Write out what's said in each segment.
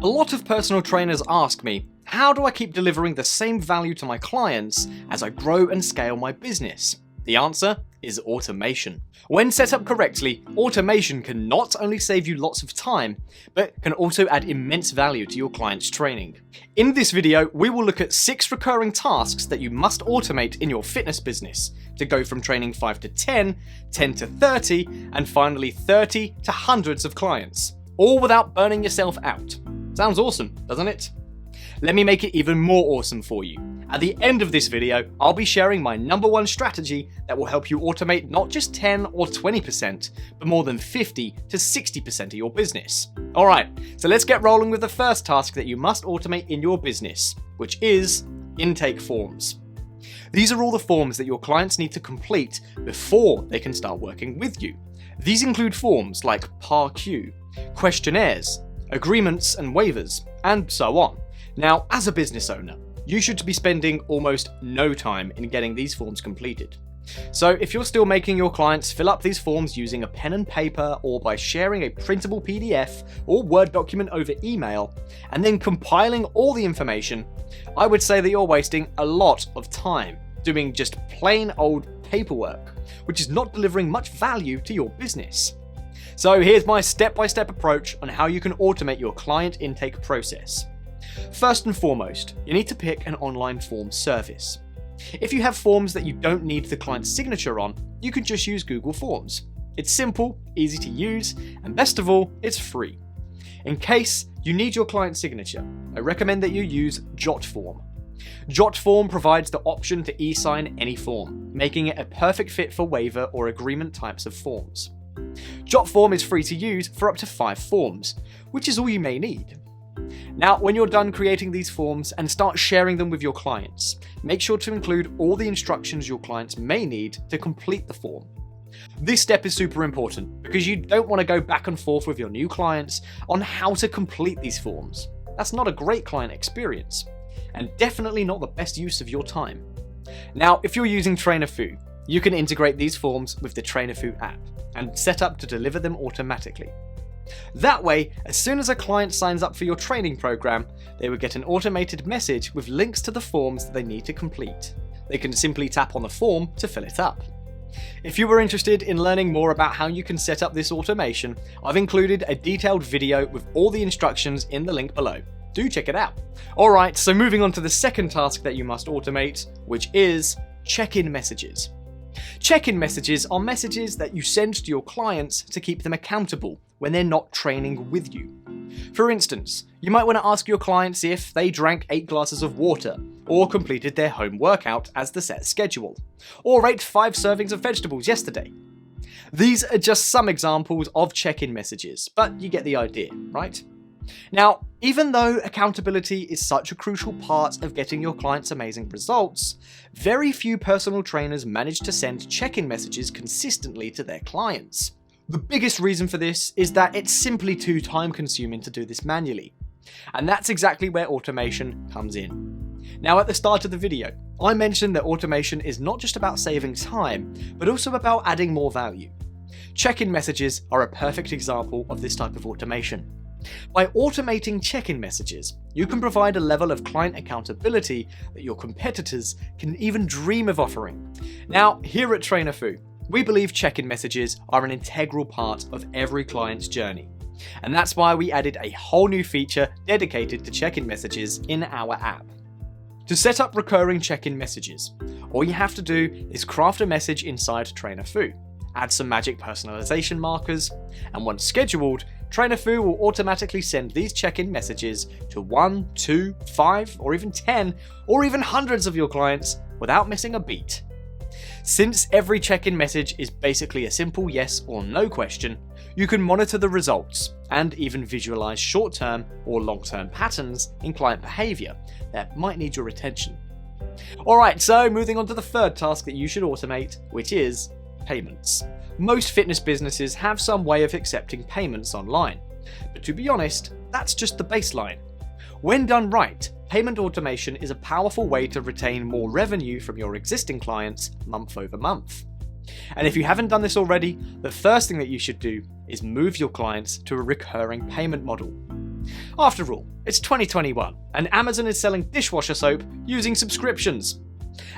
A lot of personal trainers ask me, how do I keep delivering the same value to my clients as I grow and scale my business? The answer is automation. When set up correctly, automation can not only save you lots of time, but can also add immense value to your client's training. In this video, we will look at 6 recurring tasks that you must automate in your fitness business to go from training 5 to 10, 10 to 30, and finally 30 to hundreds of clients, all without burning yourself out. Sounds awesome, doesn't it? Let me make it even more awesome for you. At the end of this video, I'll be sharing my #1 strategy that will help you automate not just 10 or 20%, but more than 50 to 60% of your business. Alright, so let's get rolling with the first task that you must automate in your business, which is intake forms. These are all the forms that your clients need to complete before they can start working with you. These include forms like PAR-Q, questionnaires, agreements and waivers, and so on. Now, as a business owner, you should be spending almost no time in getting these forms completed. So if you're still making your clients fill up these forms using a pen and paper or by sharing a printable PDF or Word document over email, and then compiling all the information, I would say that you're wasting a lot of time doing just plain old paperwork, which is not delivering much value to your business. So here's my step-by-step approach on how you can automate your client intake process. First and foremost, you need to pick an online form service. If you have forms that you don't need the client's signature on, you can just use Google Forms. It's simple, easy to use, and best of all, it's free. In case you need your client's signature, I recommend that you use JotForm. JotForm provides the option to e-sign any form, making it a perfect fit for waiver or agreement types of forms. JotForm is free to use for up to 5 forms, which is all you may need. Now, when you're done creating these forms and start sharing them with your clients, make sure to include all the instructions your clients may need to complete the form. This step is super important because you don't want to go back and forth with your new clients on how to complete these forms. That's not a great client experience, and definitely not the best use of your time. Now, if you're using TrainerFu, you can integrate these forms with the TrainerFu app and set up to deliver them automatically. That way, as soon as a client signs up for your training program, they will get an automated message with links to the forms that they need to complete. They can simply tap on the form to fill it up. If you were interested in learning more about how you can set up this automation, I've included a detailed video with all the instructions in the link below. Do check it out. Alright, so moving on to the second task that you must automate, which is check-in messages. Check-in messages are messages that you send to your clients to keep them accountable when they're not training with you. For instance, you might want to ask your clients if they drank 8 glasses of water, or completed their home workout as the set schedule, or ate 5 servings of vegetables yesterday. These are just some examples of check-in messages, but you get the idea, right? Now, even though accountability is such a crucial part of getting your clients amazing results, very few personal trainers manage to send check-in messages consistently to their clients. The biggest reason for this is that it's simply too time-consuming to do this manually. And that's exactly where automation comes in. Now, at the start of the video, I mentioned that automation is not just about saving time, but also about adding more value. Check-in messages are a perfect example of this type of automation. By automating check-in messages, you can provide a level of client accountability that your competitors can even dream of offering. Now, here at TrainerFu, we believe check-in messages are an integral part of every client's journey. And that's why we added a whole new feature dedicated to check-in messages in our app. To set up recurring check-in messages, all you have to do is craft a message inside TrainerFu, add some magic personalization markers, and once scheduled, TrainerFu will automatically send these check-in messages to 1, 2, 5, or even 10, or even hundreds of your clients without missing a beat. Since every check-in message is basically a simple yes or no question, you can monitor the results and even visualize short-term or long-term patterns in client behavior that might need your attention. Alright, so moving on to the third task that you should automate, which is payments. Most fitness businesses have some way of accepting payments online, but to be honest, that's just the baseline. When done right, payment automation is a powerful way to retain more revenue from your existing clients month over month. And if you haven't done this already, the first thing that you should do is move your clients to a recurring payment model. After all, it's 2021, and Amazon is selling dishwasher soap using subscriptions.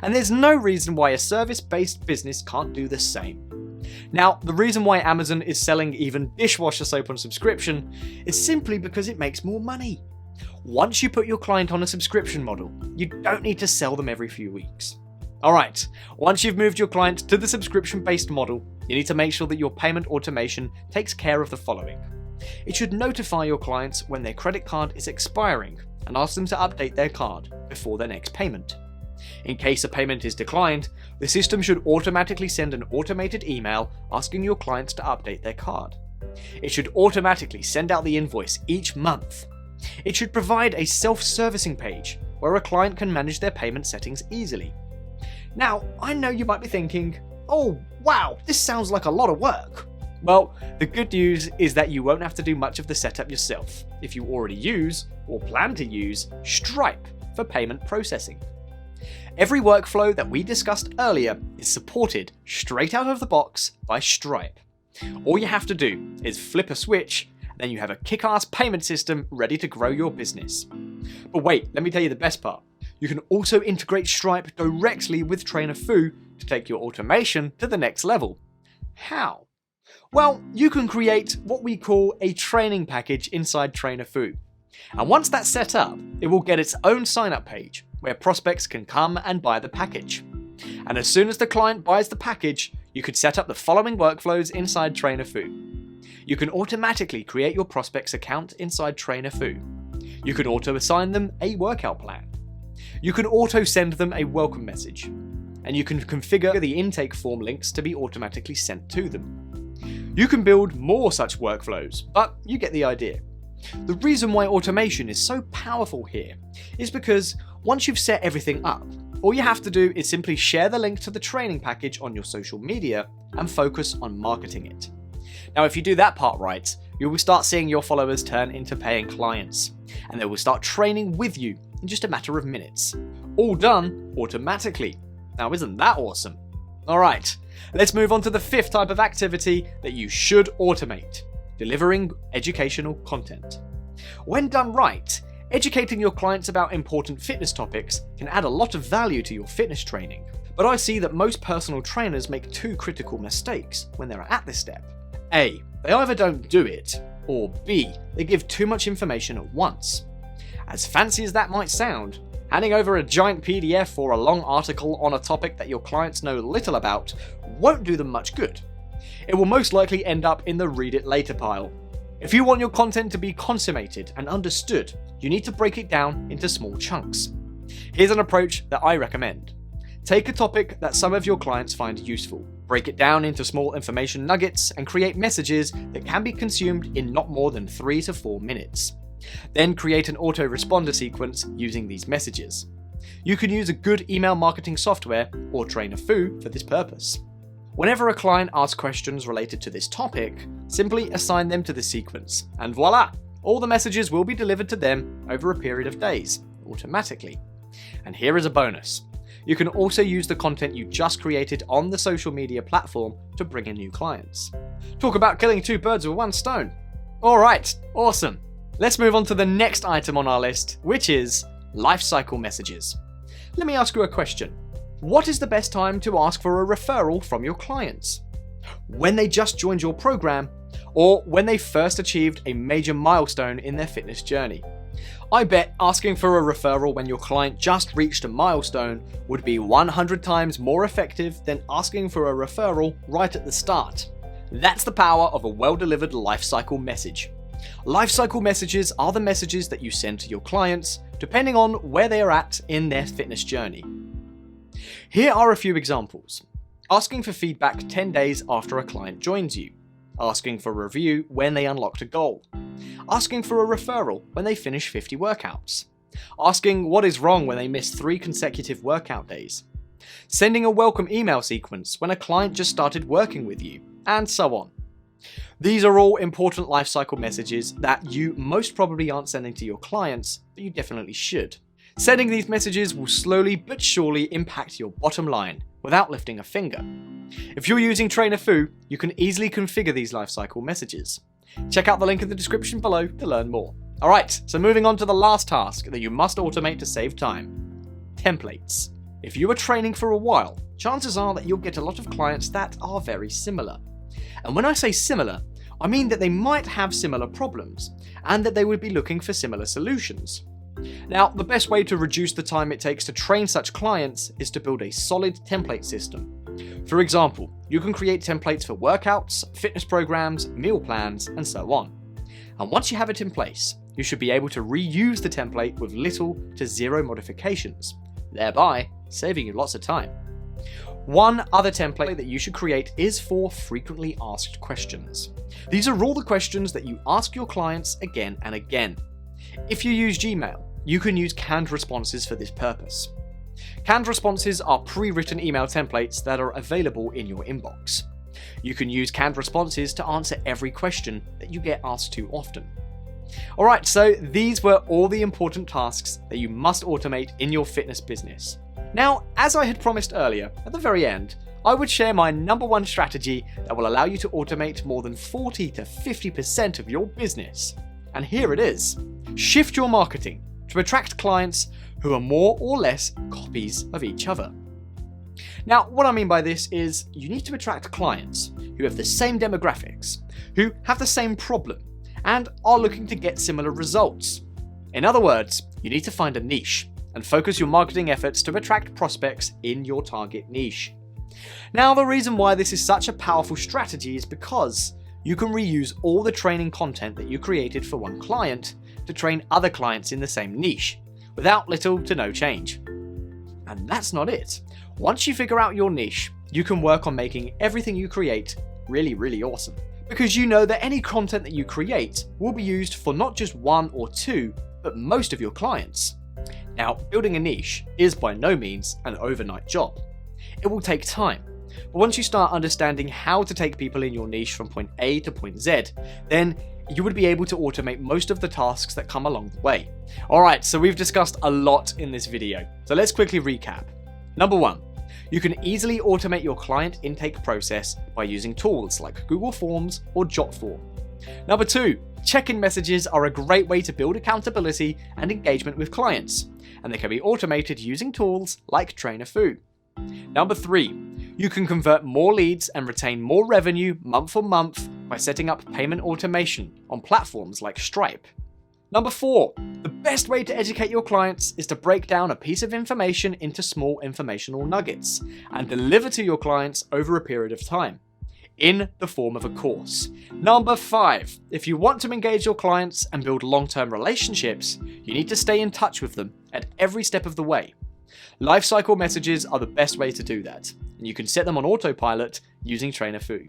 And there's no reason why a service-based business can't do the same. Now, the reason why Amazon is selling even dishwasher soap on subscription is simply because it makes more money. Once you put your client on a subscription model, you don't need to sell them every few weeks. Alright, once you've moved your client to the subscription-based model, you need to make sure that your payment automation takes care of the following. It should notify your clients when their credit card is expiring and ask them to update their card before their next payment. In case a payment is declined, the system should automatically send an automated email asking your clients to update their card. It should automatically send out the invoice each month. It should provide a self-servicing page where a client can manage their payment settings easily. Now, I know you might be thinking, oh wow, this sounds like a lot of work. Well, the good news is that you won't have to do much of the setup yourself if you already use, or plan to use, Stripe for payment processing. Every workflow that we discussed earlier is supported straight out of the box by Stripe. All you have to do is flip a switch, then you have a kick-ass payment system ready to grow your business. But wait, let me tell you the best part. You can also integrate Stripe directly with Trainer Fu to take your automation to the next level. How? Well, you can create what we call a training package inside Trainer Fu. And once that's set up, it will get its own sign-up page where prospects can come and buy the package. And as soon as the client buys the package, you could set up the following workflows inside Trainer Fu. You can automatically create your prospect's account inside Trainer Fu. You can auto-assign them a workout plan. You can auto-send them a welcome message. And you can configure the intake form links to be automatically sent to them. You can build more such workflows, but you get the idea. The reason why automation is so powerful here is because once you've set everything up, all you have to do is simply share the link to the training package on your social media and focus on marketing it. Now, if you do that part right, you will start seeing your followers turn into paying clients, and they will start training with you in just a matter of minutes. All done automatically. Now, isn't that awesome? Alright, let's move on to the fifth type of activity that you should automate: delivering educational content. When done right, educating your clients about important fitness topics can add a lot of value to your fitness training. But I see that most personal trainers make two critical mistakes when they're at this step. A, they either don't do it, or B, they give too much information at once. As fancy as that might sound, handing over a giant PDF or a long article on a topic that your clients know little about won't do them much good. It will most likely end up in the read it later pile. If you want your content to be consummated and understood, you need to break it down into small chunks. Here's an approach that I recommend. Take a topic that some of your clients find useful, break it down into small information nuggets, and create messages that can be consumed in not more than 3 to 4 minutes. Then create an autoresponder sequence using these messages. You can use a good email marketing software or Trainer Fu for this purpose. Whenever a client asks questions related to this topic, simply assign them to the sequence, and voila! All the messages will be delivered to them over a period of days, automatically. And here is a bonus. You can also use the content you just created on the social media platform to bring in new clients. Talk about killing two birds with one stone. Alright, awesome. Let's move on to the next item on our list, which is Lifecycle Messages. Let me ask you a question. What is the best time to ask for a referral from your clients? When they just joined your program, or when they first achieved a major milestone in their fitness journey? I bet asking for a referral when your client just reached a milestone would be 100 times more effective than asking for a referral right at the start. That's the power of a well-delivered lifecycle message. Lifecycle messages are the messages that you send to your clients, depending on where they are at in their fitness journey. Here are a few examples. Asking for feedback 10 days after a client joins you. Asking for a review when they unlocked a goal. Asking for a referral when they finish 50 workouts. Asking what is wrong when they miss 3 consecutive workout days. Sending a welcome email sequence when a client just started working with you, and so on. These are all important lifecycle messages that you most probably aren't sending to your clients, but you definitely should. Sending these messages will slowly but surely impact your bottom line without lifting a finger. If you're using Trainer Fu, you can easily configure these lifecycle messages. Check out the link in the description below to learn more. Alright, so moving on to the last task that you must automate to save time. Templates. If you are training for a while, chances are that you'll get a lot of clients that are very similar. And when I say similar, I mean that they might have similar problems, and that they would be looking for similar solutions. Now, the best way to reduce the time it takes to train such clients is to build a solid template system. For example, you can create templates for workouts, fitness programs, meal plans, and so on. And once you have it in place, you should be able to reuse the template with little to zero modifications, thereby saving you lots of time. One other template that you should create is for frequently asked questions. These are all the questions that you ask your clients again and again. If you use Gmail, you can use canned responses for this purpose. Canned responses are pre-written email templates that are available in your inbox. You can use canned responses to answer every question that you get asked too often. Alright, so these were all the important tasks that you must automate in your fitness business. Now, as I had promised earlier, at the very end, I would share my number one strategy that will allow you to automate more than 40 to 50% of your business. And here it is. Shift your marketing to attract clients who are more or less copies of each other. Now, what I mean by this is you need to attract clients who have the same demographics, who have the same problem, and are looking to get similar results. In other words, you need to find a niche and focus your marketing efforts to attract prospects in your target niche. Now, the reason why this is such a powerful strategy is because you can reuse all the training content that you created for one client to train other clients in the same niche, without little to no change. And that's not it. Once you figure out your niche, you can work on making everything you create really, really awesome. Because you know that any content that you create will be used for not just one or two, but most of your clients. Now, building a niche is by no means an overnight job. It will take time, but once you start understanding how to take people in your niche from point A to point Z, then you would be able to automate most of the tasks that come along the way. Alright, so we've discussed a lot in this video, so let's quickly recap. Number 1, you can easily automate your client intake process by using tools like Google Forms or Jotform. Number 2, check-in messages are a great way to build accountability and engagement with clients, and they can be automated using tools like Trainer Foo. Number 3, you can convert more leads and retain more revenue month on month by setting up payment automation on platforms like Stripe. Number 4, the best way to educate your clients is to break down a piece of information into small informational nuggets and deliver to your clients over a period of time, in the form of a course. Number 5, if you want to engage your clients and build long-term relationships, you need to stay in touch with them at every step of the way. Lifecycle Messages are the best way to do that, and you can set them on autopilot using Trainer Foo.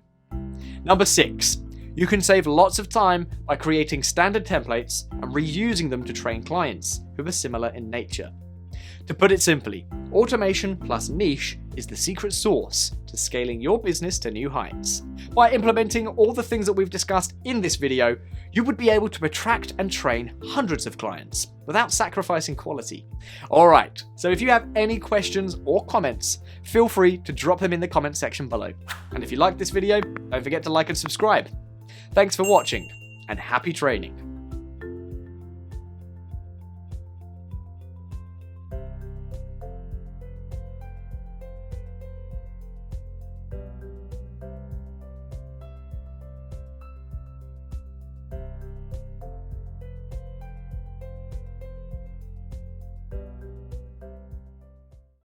Number 6, you can save lots of time by creating standard templates and reusing them to train clients who are similar in nature. To put it simply, automation plus niche is the secret sauce to scaling your business to new heights. By implementing all the things that we've discussed in this video, you would be able to attract and train hundreds of clients without sacrificing quality. Alright, so if you have any questions or comments, feel free to drop them in the comment section below. And if you like this video, don't forget to like and subscribe. Thanks for watching, and happy training.